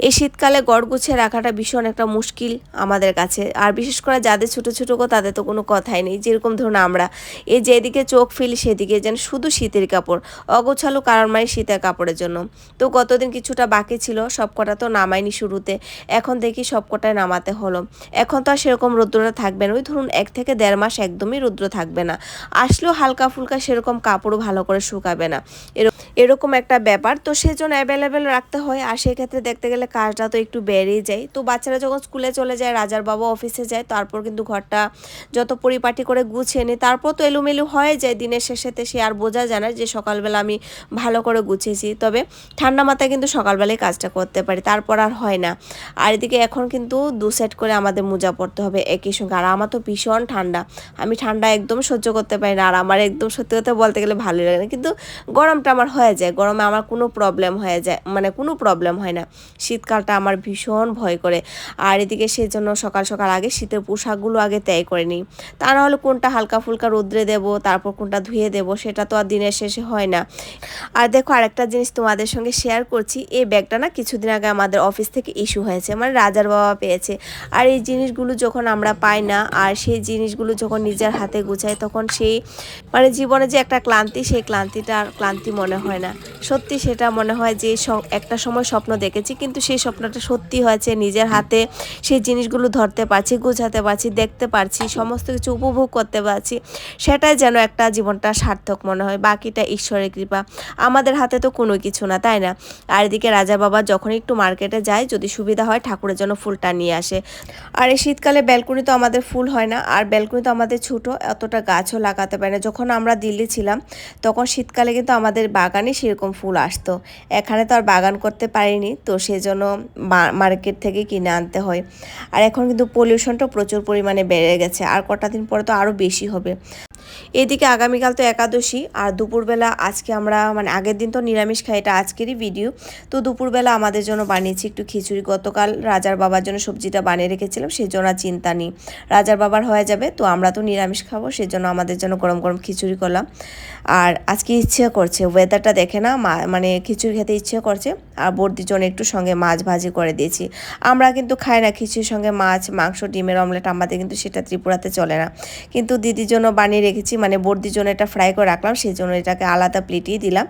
এই শীতকালে ঘর গুছিয়ে রাখাটা ভীষণ একটা মুশকিল আমাদের কাছে। আর বিশেষ করে যাদের ছোটো ছোটো গো তাদের তো কোনো কথাই নেই। যেরকম ধরুন আমরা এই যেদিকে চোখ ফেলি সেদিকে যেন শুধু শীতের কাপড়, অগোছালো কারণ মানে শীতের কাপড়ের জন্য। তো গতদিন কিছুটা বাকি ছিল, সবকটা তো নামাইনি শুরুতে, এখন দেখি সবকটাই নামাতে হলো। এখন তো আর সেরকম রৌদ্রটা থাকবে না, ওই ধরুন 1 থেকে 1.5 মাস একদমই রৌদ্র থাকবে না, আসলেও হালকা ফুলকা সেরকম কাপড়ও ভালো করে শুকাবে না, এরকম একটা ব্যাপার। তো সেজন্য অ্যাভেলেবেল রাখতে হয়। আর সেক্ষেত্রে দেখতে গেলে কাজটা তো একটু বেড়েই যায়। তো বাচ্চারা যখন স্কুলে চলে যায়, রাজার বাবা অফিসে যায়, তারপর কিন্তু ঘরটা যত পরিপাটি করে গুছিয়ে নিই, তারপর তো এলোমেলো হয়ে যায় দিনের শেষেতে, সে আর বোঝা যায় না যে সকালবেলা আমি ভালো করে গুছিয়েছি। তবে ঠান্ডা মাথায় কিন্তু সকালবেলায় কাজটা করতে পারি, তারপর আর হয় না। আর এদিকে এখন কিন্তু 2 সেট করে আমাদের মোজা পরতে হবে একই সঙ্গে। আর আমার তো ভীষণ ঠান্ডা, আমি ঠান্ডা একদম সহ্য করতে পারি না। আর আমার একদম সত্যি কথা বলতে গেলে ভালোই লাগে না, কিন্তু গরমটা আমার হয়ে যায়, গরমে আমার কোনো প্রবলেম হয়ে যায়, মানে কোনো প্রবলেম হয় না। শীতকালটা আমার ভীষণ ভয় করে। আর এদিকে সেজন্য সকাল সকাল আগে শীতের পোশাকগুলো আগে ত্যাগ করে নিই, তা না হলে কোনটা হালকা ফুলকা রোদ্রে দেবো, তারপর কোনটা ধুয়ে দেবো, সেটা তো আর দিনের শেষে হয় না। আর দেখো আরেকটা জিনিস তোমাদের সঙ্গে শেয়ার করছি, এই ব্যাগটা না কিছুদিন আগে আমাদের অফিস থেকে ইস্যু হয়েছে, মানে রাজার বাবা পেয়েছে। আর এই জিনিসগুলো যখন আমরা পাই না, আর সেই জিনিসগুলো যখন নিজের হাতে গুছাই, তখন সেই মানে জীবনে যে একটা ক্লান্তি, সেই ক্লান্তিটা আর ক্লান্তি মনে হয় না। সত্যি সেটা মনে হয় যে একটা সময় স্বপ্ন দেখেছি, কিন্তু সেই স্বপ্নটা সত্যি হয়েছে, নিজের হাতে সেই জিনিসগুলো ধরতে পারছি, গোছাতে পারছি, দেখতে পারছি, সমস্ত কিছু উপভোগ করতে পারছি, সেটাই যেন একটা জীবনটা সার্থক মনে হয়। বাকিটা ঈশ্বরের কৃপা, আমাদের হাতে তো কোনো কিছু না, তাই না? আর এদিকে রাজা বাবা যখন একটু মার্কেটে যায়, যদি সুবিধা হয় ঠাকুরের জন্য ফুলটা নিয়ে আসে। আর এই শীতকালে ব্যালকনি তো আমাদের ফুল হয় না, আর ব্যালকনি তো আমাদের ছোটো, এতটা গাছও লাগাতে পারে না। যখন আমরা দিল্লি ছিলাম তখন শীতকালে কিন্তু আমাদের বাগানে সেরকম ফুল আসতো, এখানে তো আর বাগান করতে পারিনি, তো সেজন্য মার্কেট থেকে কিনে আনতে হয়। আর এখন কিন্তু পলিউশনটা প্রচুর পরিমাণে বেড়ে গেছে, আর কটা দিন পরে তো আরও বেশি হবে। এদিকে আগামীকাল তো একাদশী, আর দুপুরবেলা আজকে আমরা মানে আগের দিন তো নিরামিষ খাই, এটা আজকেরই ভিডিও। তো দুপুরবেলা আমাদের জন্য বানিয়েছি একটু খিচুড়ি, গতকাল রাজার বাবার জন্য সবজিটা বানিয়ে রেখেছিলাম, সেজন্য আর চিন্তা নেই, রাজার বাবার হয়ে যাবে। তো আমরা তো নিরামিষ খাবো, সেজন্য আমাদের জন্য গরম গরম খিচুড়ি করলাম। আর আজকে ইচ্ছে করছে, ওয়েদারটা দেখে না মানে খিচুড়ি খেতে ইচ্ছে করছে। আর বর্দির জন্য একটু সঙ্গে মাছ ভাজি করে দিয়েছি। আমরা কিন্তু খাই না খিচুড়ির সঙ্গে মাছ, মাংস, ডিমের অমলেট, আমাদের কিন্তু সেটা ত্রিপুরাতে চলে না। কিন্তু দিদির জন্য বানিয়ে রেখেছি, মানে বর্দির জন্য এটা ফ্রাই করে রাখলাম, সেই জন্য এটাকে আলাদা প্লেটেই দিলাম।